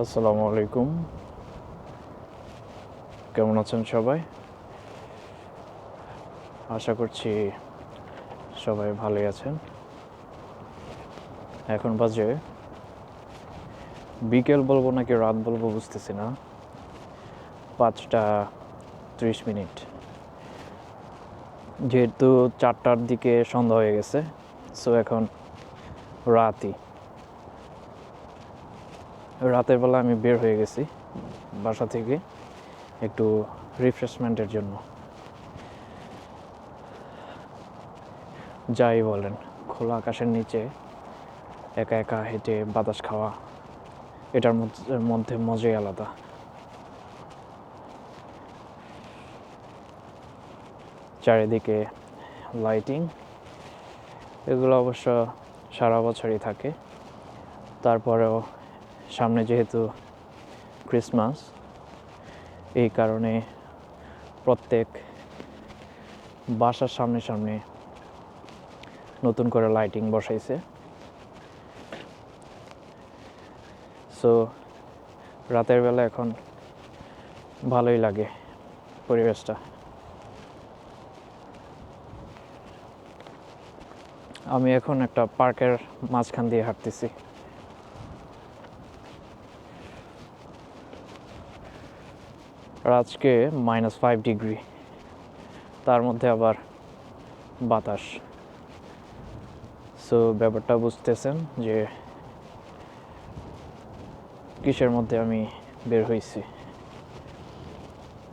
আসসালামু আলাইকুম। কেমন আছেন সবাই? আশা করছি সবাই ভালোই আছেন। এখন বাজে বিকেল বলবো নাকি রাত বলবো বুঝতেছি না, 5টা 30 মিনিট। যেহেতু 4টার দিকে সন্ধ্যা হয়ে গেছে, সো এখন রাতই। রাতের বেলা আমি বের হয়ে গেছি বাসা থেকে একটু রিফ্রেশমেন্টের জন্য। যাই বলেন, খোলা আকাশের নিচে একা একা হেঁটে বাতাস খাওয়া, এটার মধ্যে মজাই আলাদা। চারিদিকে লাইটিং, এগুলো অবশ্য সারা বছরই থাকে। তারপরেও সামনে যেহেতু ক্রিসমাস, এই কারণে প্রত্যেক বাসার সামনে সামনে নতুন করে লাইটিং বসাইছে। সো রাতের বেলা এখন ভালোই লাগে পরিবেশটা। আমি এখন একটা পার্কের মাঝখান দিয়ে হাঁটতেছি। আর আজকে -5 ডিগ্রি, তার মধ্যে আবার বাতাস। সো ব্যাপারটা বুঝতেছেন যে কিসের মধ্যে আমি বের হয়েছি।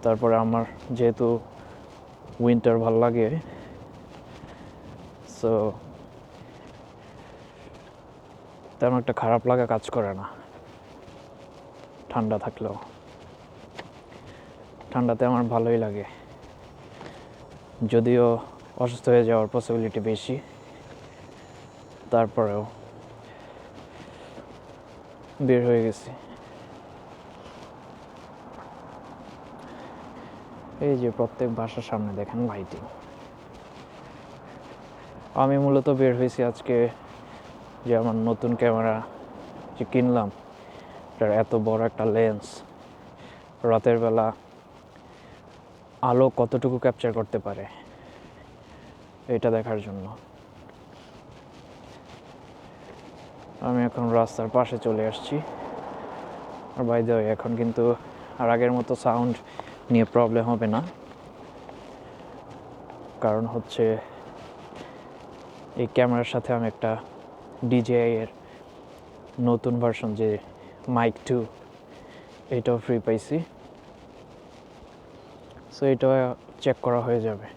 তারপরে আমার যেহেতু উইন্টার ভাল লাগে, সো তেমন একটা খারাপ লাগা কাজ করে না ঠান্ডা থাকলেও। ঠান্ডাতে আমার ভালোই লাগে, যদিও অসুস্থ হয়ে যাওয়ার পসিবিলিটি বেশি, তারপরেও বের হয়ে গেছি। এই যে প্রত্যেক বাসার সামনে দেখেন লাইটিং। আমি মূলত বের হয়েছি আজকে যে আমার নতুন ক্যামেরা যে কিনলাম, এটার এত বড় একটা লেন্স রাতের বেলা আলো কতটুকু ক্যাপচার করতে পারে এটা দেখার জন্য। আমি এখন রাস্তার পাশে চলে আসছি। আর বাই দ্য ওয়ে, এখন কিন্তু আর আগের মতো সাউন্ড নিয়ে প্রবলেম হবে না, কারণ হচ্ছে এই ক্যামেরার সাথে আমি একটা DJI এর নতুন ভার্সন যে মাইক 2, এটাও ফ্রি পাইছি। সো এটাও চেক করা হয়ে যাবে।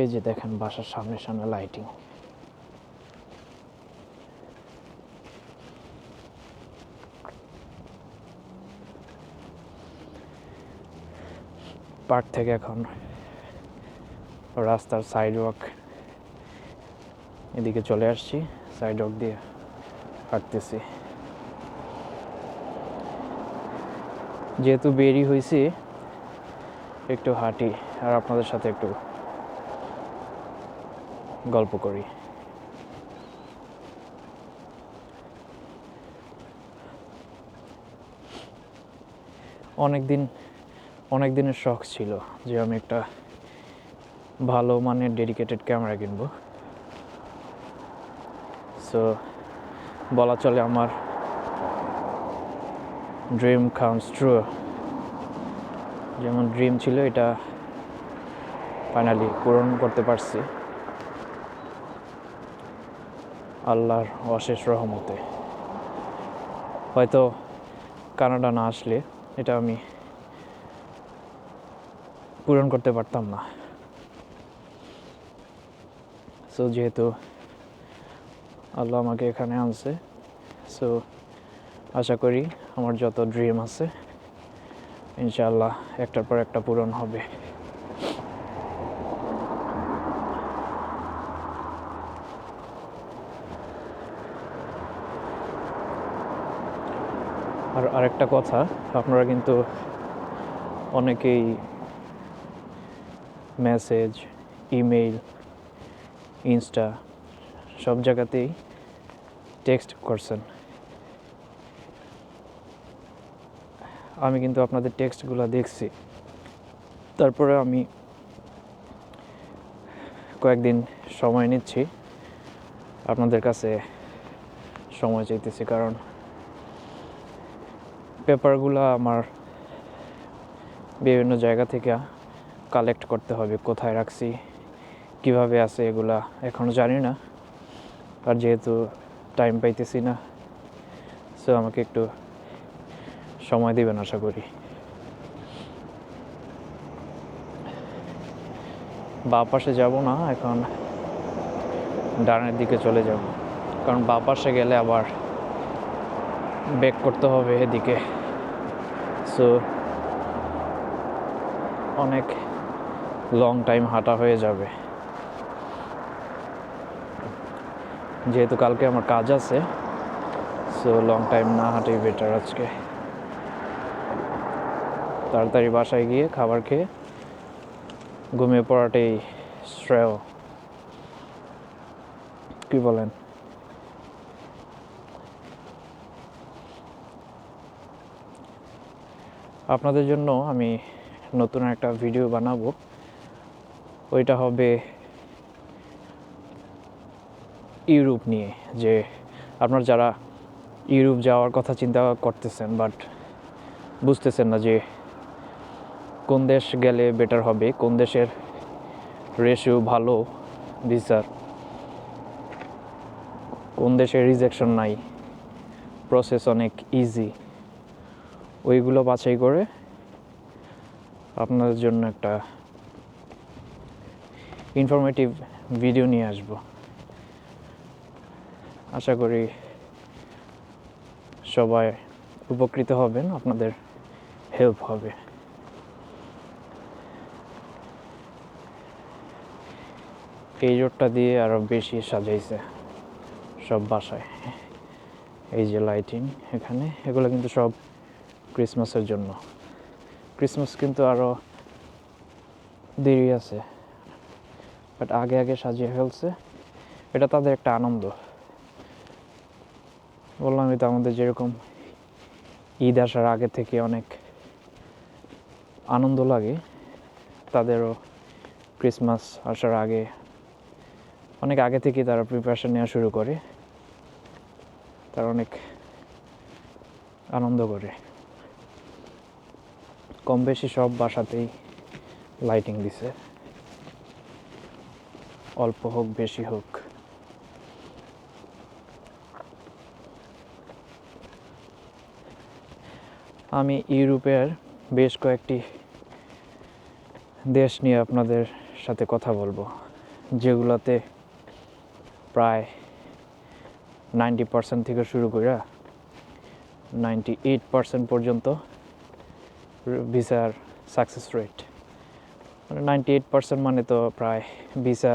এই যে দেখেন বাসার সামনে সামনে লাইটিং। পার্ক থেকে এখন রাস্তার সাইড ওয়াক এদিকে চলে আসছি, সাইড ওয়াক দিয়ে হাঁটতেছি। যেহেতু বেরি হয়েছি, একটু হাঁটি আর আপনাদের সাথে একটু গল্প করি। অনেক দিনের শখ ছিল যে আমি একটা ভালো মানের ডেডিকেটেড ক্যামেরা কিনবো। সো বলা চলে আমার ড্রিম কামস ট্রু। যেমন ড্রিম ছিল, এটা ফাইনালি পূরণ করতে পারছি আল্লাহর অশেষ রহমতে। হয়তো কানাডা না আসলে এটা আমি পূরণ করতে পারতাম না। সো যেহেতু আল্লাহ আমাকে এখানে আনছে, সো আশা করি আমার যত ড্রিম আছে ইনশাআল্লাহ একটার পর একটা পূরণ হবে। আর আরেকটা কথা, আপনারা কিন্তু অনেকেই মেসেজ, ইমেইল, ইনস্টা সব জায়গাতেই টেক্সট করছেন। আমি কিন্তু আপনাদের টেক্সটগুলো দেখছি, তারপরে আমি কয়েকদিন সময় নিচ্ছি, আপনাদের কাছে সময় চাইতেছি, কারণ পেপারগুলো আমার বিভিন্ন জায়গা থেকে কালেক্ট করতে হবে। কোথায় রাখছি, কিভাবে আছে, এগুলা এখনও জানি না। আর যেহেতু টাইম পাইতেছি না, সো আমাকে একটু সময় দিবেন আশা করি। বাঁ পাশে যাব না, এখন ডানের দিকে চলে যাব, কারণ বাঁ পাশে গেলে আবার ব্যাক করতে হবে এদিকে, সো অনেক লং টাইম হাঁটা হয়ে যাবে। যেহেতু কালকে আমার কাজ আছে, সো লং টাইম না হাঁটাই বেটার। আজকে তাড়াতাড়ি বাসায় গিয়ে খাবার খেয়ে ঘুমিয়ে পড়াটাই শ্রেয়, কি বলেন? আপনাদের জন্য আমি নতুন একটা ভিডিও বানাবো, ওইটা হবে ইউরোপ নিয়ে। যে আপনার যারা ইউরোপ যাওয়ার কথা চিন্তা করতেছেন বাট বুঝতেছেন না যে কোন দেশ গেলে বেটার হবে, কোন দেশের রেশিও ভালো ভিসার, কোন দেশে রিজেকশন নাই, প্রসেস অনেক ইজি, ওইগুলো বাছাই করে আপনাদের জন্য একটা ইনফরমেটিভ ভিডিও নিয়ে আসব। আশা করি সবাই উপকৃত হবেন, আপনাদের হেল্প হবে। এই রোডটা দিয়ে আরও বেশি সাজাইছে সব বাসায়। এই যে লাইটিং এখানে, এগুলো কিন্তু সব ক্রিসমাসের জন্য। ক্রিসমাস কিন্তু আরও দেরি আছে, বাট আগে আগে সাজিয়ে ফেলছে, এটা তাদের একটা আনন্দ। বললামই তো, আমাদের যেরকম ঈদ আসার আগে থেকে অনেক আনন্দ লাগে, তাদেরও ক্রিসমাস আসার আগে অনেক আগে থেকে তারা প্রিপারেশন নেওয়া শুরু করে, তারা অনেক আনন্দ করে। কম বেশি সব বাসাতেই লাইটিং দিছে, অল্প হোক বেশি হোক। আমি ইউরোপের বেশ কয়েকটি দেশ নিয়ে আপনাদের সাথে কথা বলবো, যেগুলোতে প্রায় 90% থেকে শুরু করে 98% পর্যন্ত ভিসার সাকসেস রেট। মানে 98% মানে তো প্রায় ভিসা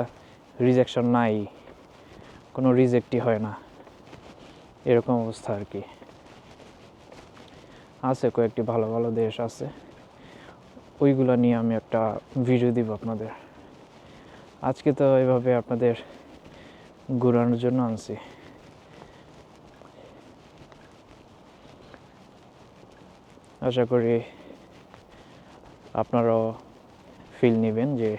রিজেকশন নাই, কোনো রিজেক্টই হয় না, এরকম অবস্থা আর কি। আছে কয়েকটি ভালো ভালো দেশ আছে, ওইগুলো নিয়ে আমি একটা ভিডিও দিব আপনাদের। আজকে তো এভাবে আপনাদের ঘোরানোর জন্য আনছি। আশা করি আপনারাও ফিল নেবেন যে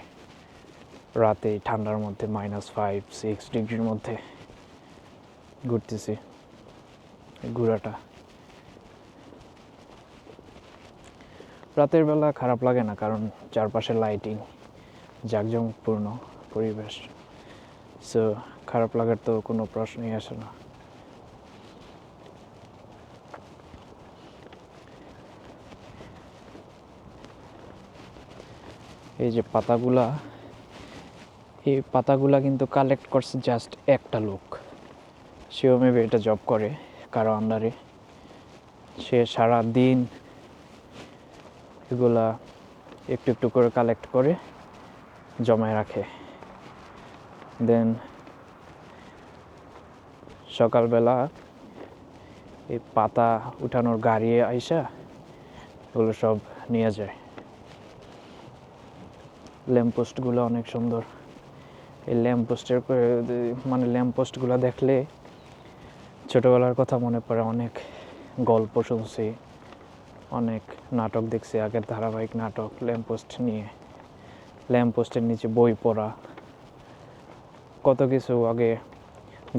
রাতে ঠান্ডার মধ্যে -5-6 ডিগ্রির মধ্যে ঘুরতেছি। ঘোরাটা রাতের বেলা খারাপ লাগে না, কারণ চারপাশে লাইটিং, জাঁকজমকপূর্ণ পরিবেশ, সো খারাপ লাগার তো কোনো প্রশ্নই আসে না। এই যে পাতাগুলা, এই পাতাগুলা কিন্তু কালেক্ট করছে জাস্ট একটা লোক, সেও মেবি এটা জব করে কারো আন্ডারে। সে সারা দিন এগুলা একটু একটু করে কালেক্ট করে জমায় রাখে, দেন সকালবেলা এই পাতা উঠানোর গাড়ি আইসা এগুলো সব নিয়ে যায়। ল্যাম্পপোস্টগুলো অনেক সুন্দর। এই ল্যাম্পপোস্টের মানে ল্যাম্পপোস্টগুলো দেখলে ছোটোবেলার কথা মনে পড়ে, অনেক গল্প শুনছি, অনেক নাটক দেখছি, আগের ধারাবাহিক নাটক, ল্যাম্পপোস্ট নিয়ে, ল্যাম্পপোস্টের নিচে বই পড়া, কত কিছু আগে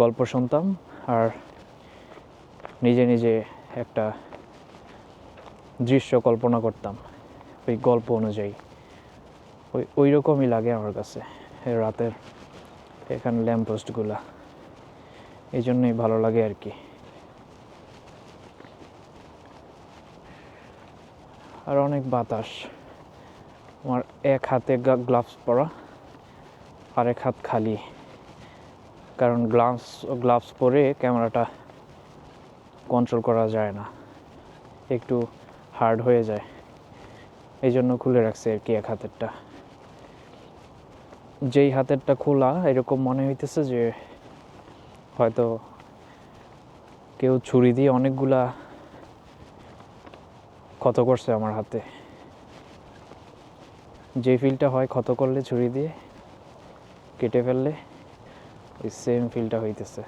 গল্প শুনতাম আর নিজে নিজে একটা দৃশ্য কল্পনা করতাম ওই গল্প অনুযায়ী। ওই রকমই লাগে আমার কাছে রাতের এখানে ল্যাম্পপোস্টগুলা, এই জন্যই ভালো লাগে আর কি। আর অনেক বাতাস, আমার এক হাতে গ্লাভস পরা আর এক হাত খালি, কারণ গ্লাভস পরে ক্যামেরাটা কন্ট্রোল করা যায় না, একটু হার্ড হয়ে যায়, এই জন্য খুলে রাখছে আর কি এক হাতেরটা। যেই হাতেরটা খোলা এরকম মনে হইতেছে যে হয়তো কেউ ছুরি দিয়ে অনেকগুলা ক্ষত করছে আমার হাতে, যে ফিলটা হয় ক্ষত করলে ছুরি দিয়ে কেটে ফেললে, ওই সেম ফিলটা হইতেছে।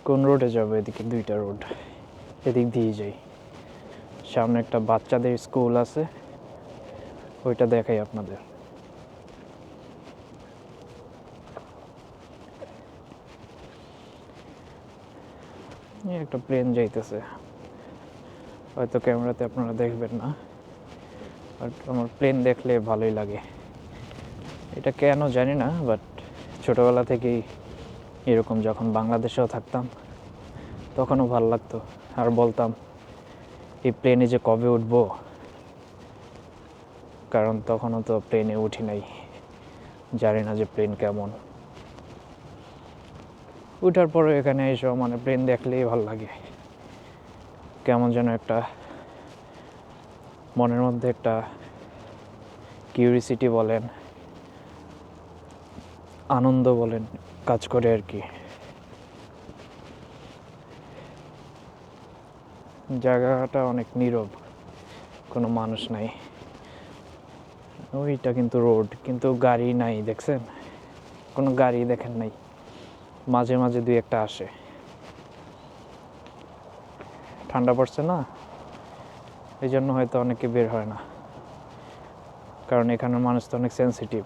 কোন রোডে যাবো? এদিকে দুইটা রোড, এদিক দিয়েই যাই। সামনে একটা বাচ্চাদের স্কুল আছে, ওইটা দেখাই আপনাদের। একটা প্লেন যাইতেছে, হয়তো ক্যামেরাতে আপনারা দেখবেন না, বাট আমার প্লেন দেখলে ভালোই লাগে। এটা কেন জানি না, বাট ছোটোবেলা থেকেই এরকম, যখন বাংলাদেশেও থাকতাম তখনও ভালো লাগতো, আর বলতাম এই প্লেনে যে কবে উঠবো, কারণ তখনও তো প্লেনে উঠি নাই, জানি না যে প্লেন কেমন। উঠার পরে এখানে এসব মানে প্লেন দেখলেই ভালো লাগে, কেমন যেন একটা মনের মধ্যে একটা কিউরিসিটি বলেন, আনন্দ বলেন, কাজ করে আর কি। জায়গাটা অনেক নীরব, কোনো মানুষ নাই। ওইটা কিন্তু রোড, কিন্তু গাড়ি নাই, দেখছেন? কোনো গাড়ি দেখেন নাই, মাঝে মাঝে দুই একটা আসে। ঠান্ডা পড়ছে না, এই জন্য হয়তো অনেকে বের হয় না, কারণ এখানের মানুষ তো অনেক সেন্সিটিভ।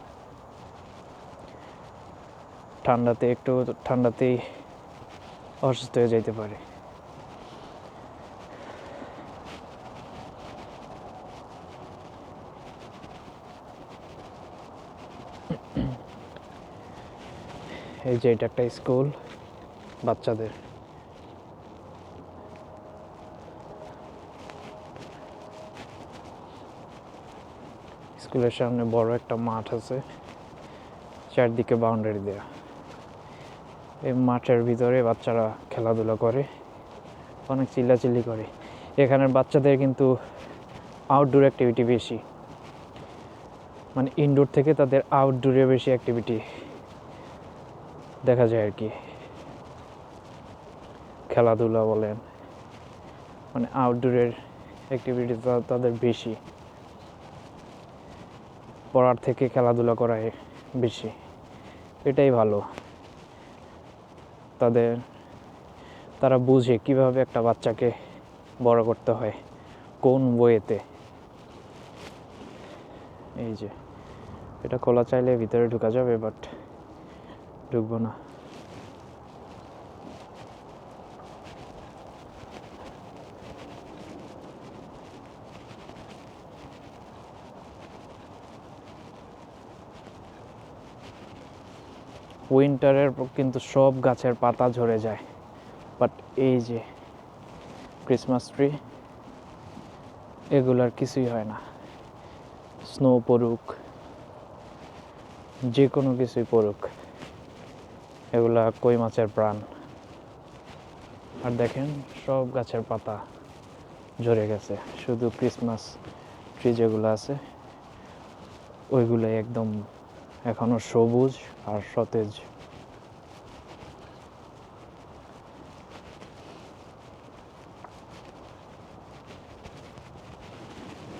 ঠান্ডাতেই অসুস্থ হয়ে যাইতে পারে। এই যে এটা একটা স্কুল বাচ্চাদের, স্কুলের সামনে বড় একটা মাঠ আছে, চারদিকে বাউন্ডারি দেওয়া। এই মাঠের ভিতরে বাচ্চারা খেলাধুলা করে, অনেক চিল্লাচিল্লি করে। এখানের বাচ্চাদের কিন্তু আউটডোর অ্যাক্টিভিটি বেশি, মানে ইনডোর থেকে তাদের আউটডোরে বেশি অ্যাক্টিভিটি দেখা যায় আর কি। খেলাধুলা বলেন, মানে আউটডোরের অ্যাক্টিভিটি তাদের বেশি, পড়ার থেকে খেলাধুলা করায় বেশি, এটাই ভালো। তারা বুঝে কিভাবে একটা বাচ্চাকে বড় করতে হয়, কোন ওয়েতে। এই যে এটা খোলা, চাইলে ভিতরে ঢোকা যাবে, বাট ঢুকবো না। উইন্টারের কিন্তু সব গাছের পাতা ঝরে যায়, বাট এই যে ক্রিসমাস ট্রি, এগুলার কিছুই হয় না। স্নো পড়ুক, যে কোনো কিছুই পড়ুক, এগুলা কই মাছের প্রাণ। আর দেখেন সব গাছের পাতা ঝরে গেছে, শুধু ক্রিসমাস ট্রি যেগুলো আছে ওইগুলাই একদম এখনো সবুজ আর সতেজ।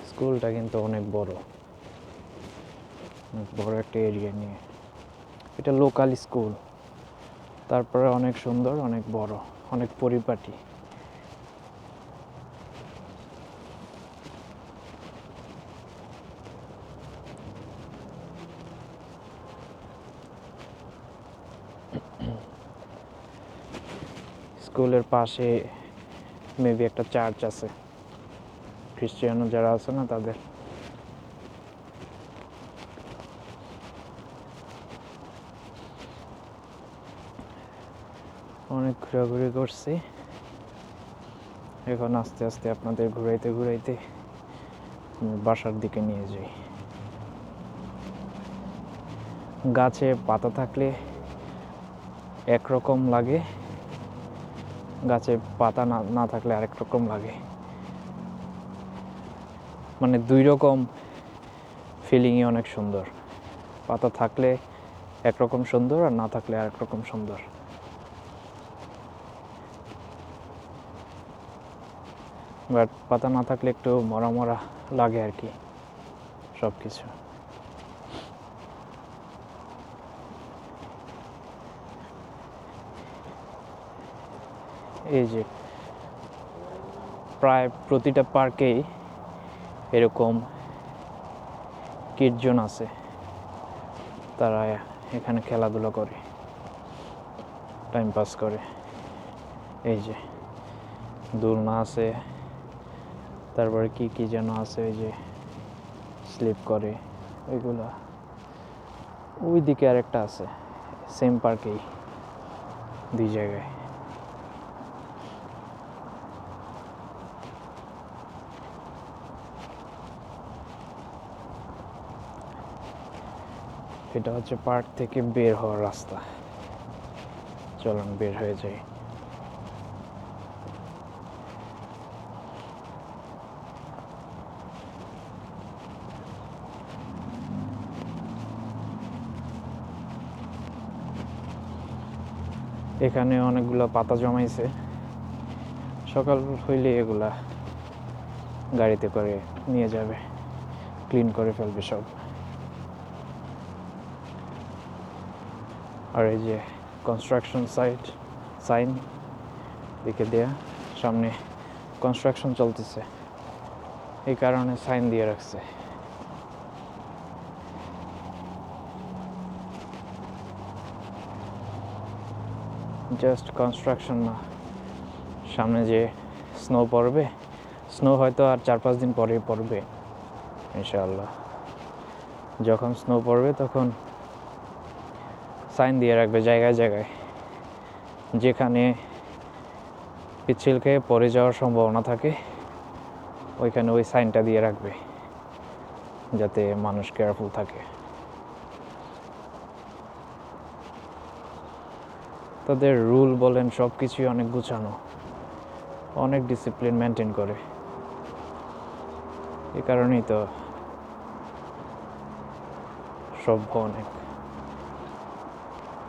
স্কুলটা কিন্তু অনেক বড়। অনেক বড় একটা এরিয়া নিয়ে। এটা লোকাল স্কুল, তারপরে অনেক সুন্দর, অনেক বড়, অনেক পরিপাটি। স্কুলের পাশে মেবি একটা চার্চ আছে, খ্রিস্টানো যারা আছে না তাদের। অনেক ঘোরাঘুরি করছি, এখন আস্তে আস্তে আপনাদের ঘুরাইতে ঘুরাইতে বাসার দিকে নিয়ে যাই। গাছে পাতা থাকলে একরকম লাগে, গাছে পাতা না থাকলে আরেক রকম লাগে, মানে দুই রকম ফিলিংই অনেক সুন্দর। পাতা থাকলে একরকম সুন্দর, আর না থাকলে আরেক রকম সুন্দর। বাট পাতা না থাকলে একটু মরা মরা লাগে আর কি সব কিছু। এই যে প্রায় প্রতিটা পার্কেই এরকম কিড জোন আছে, তারা এখানে খেলাধুলা করে, টাইম পাস করে। এই যে দোলনা আছে, তারপরে কি কি যেন আছে, ওই যে স্লিপ করে ওইগুলা। ওই দিকে আরেকটা আছে, সেম পার্কেই, দুই জায়গায়। এটা হচ্ছে পার্ক থেকে বের হওয়ার রাস্তা। চলুন বের হয়ে যাই। এখানে অনেকগুলো পাতা জমাইছে, সকাল হইলে এগুলা গাড়িতে করে নিয়ে যাবে, ক্লিন করে ফেলবে সব। আর এই যে কনস্ট্রাকশন সাইট সাইন দিকে দেয়া, সামনে কনস্ট্রাকশন চলতেছে, এই কারণে সাইন দিয়ে রাখছে। জাস্ট কনস্ট্রাকশন না, সামনে যে স্নো পড়বে, স্নো হয়তো আর 4-5 দিন পরেই পড়বে ইনশাআল্লাহ। যখন স্নো পড়বে তখন সাইন দিয়ে রাখবে জায়গায় জায়গায়, যেখানে পিচ্ছিল খেয়ে পড়ে যাওয়ার সম্ভাবনা থাকে ওইখানে ওই সাইনটা দিয়ে রাখবে, যাতে মানুষ কেয়ারফুল থাকে। তাদের রুল বলেন সব কিছুই অনেক গুছানো, অনেক ডিসিপ্লিন মেনটেন করে। এই কারণেই তো সভ্য অনেক,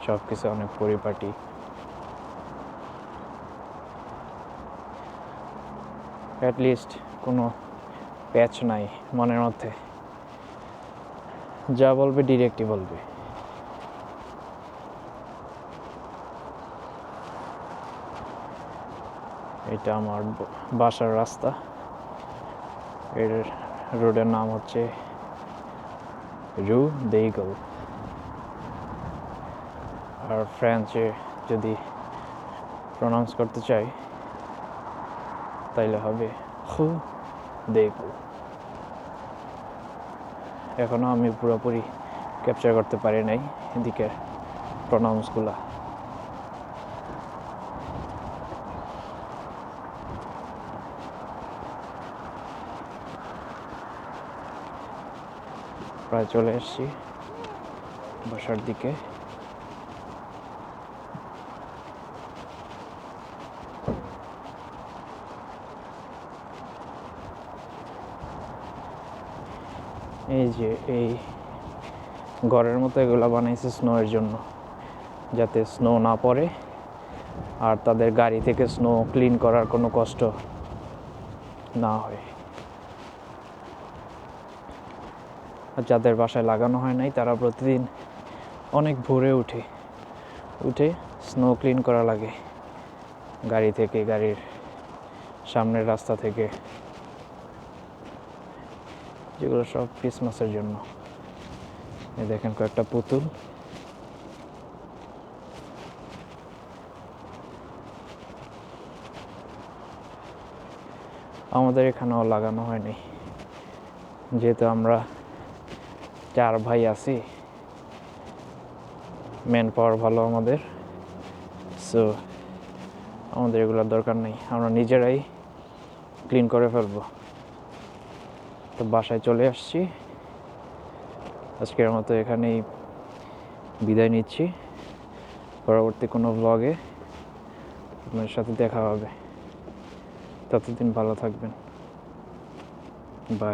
সব কিছু অনেক পরিপাটি। অ্যাটলিস্ট কোনো প্যাচ নাই মনের মধ্যে, যা বলবে ডিরেক্টই বলবে। এটা আমার বাসার রাস্তা, এর রোডের নাম হচ্ছে রু দেইগল, আর ফ্রেঞ্চে যদি প্রনাউন্স করতে চাই তাইলে হবে হু দেইগল। এখনো আমি পুরোপুরি ক্যাপচার করতে পারি নাই এদিকের প্রনাউন্সগুলা। প্রায় চলে এসেছি বাসার দিকে। এই যে এই ঘরের মতো এগুলো বানাইছে স্নো এর জন্য, যাতে স্নো না পড়ে আর তাদের গাড়ি থেকে স্নো ক্লিন করার কোনো কষ্ট না হয়। আর যাদের বাসায় লাগানো হয় নাই তারা প্রতিদিন অনেক ভোরে উঠে স্নো ক্লিন করা লাগে গাড়ি থেকে, গাড়ির সামনের রাস্তা থেকে, যেগুলো সব ক্রিসমাসের জন্য। এই দেখেন কয়েকটা পুতুল। আমাদের এখানেও লাগানো হয়নি, যেহেতু আমরা 4 ভাই আছি, ম্যান পাওয়ার ভালো আমাদের, সো আমাদের এগুলোর দরকার নেই, আমরা নিজেরাই ক্লিন করে ফেলবো। তো বাসায় চলে আসছি, আজকের মতো এখানেই বিদায় নিচ্ছি। পরবর্তী কোনো ব্লগে আপনার সাথে দেখা হবে। ততদিন ভালো থাকবেন, বাই।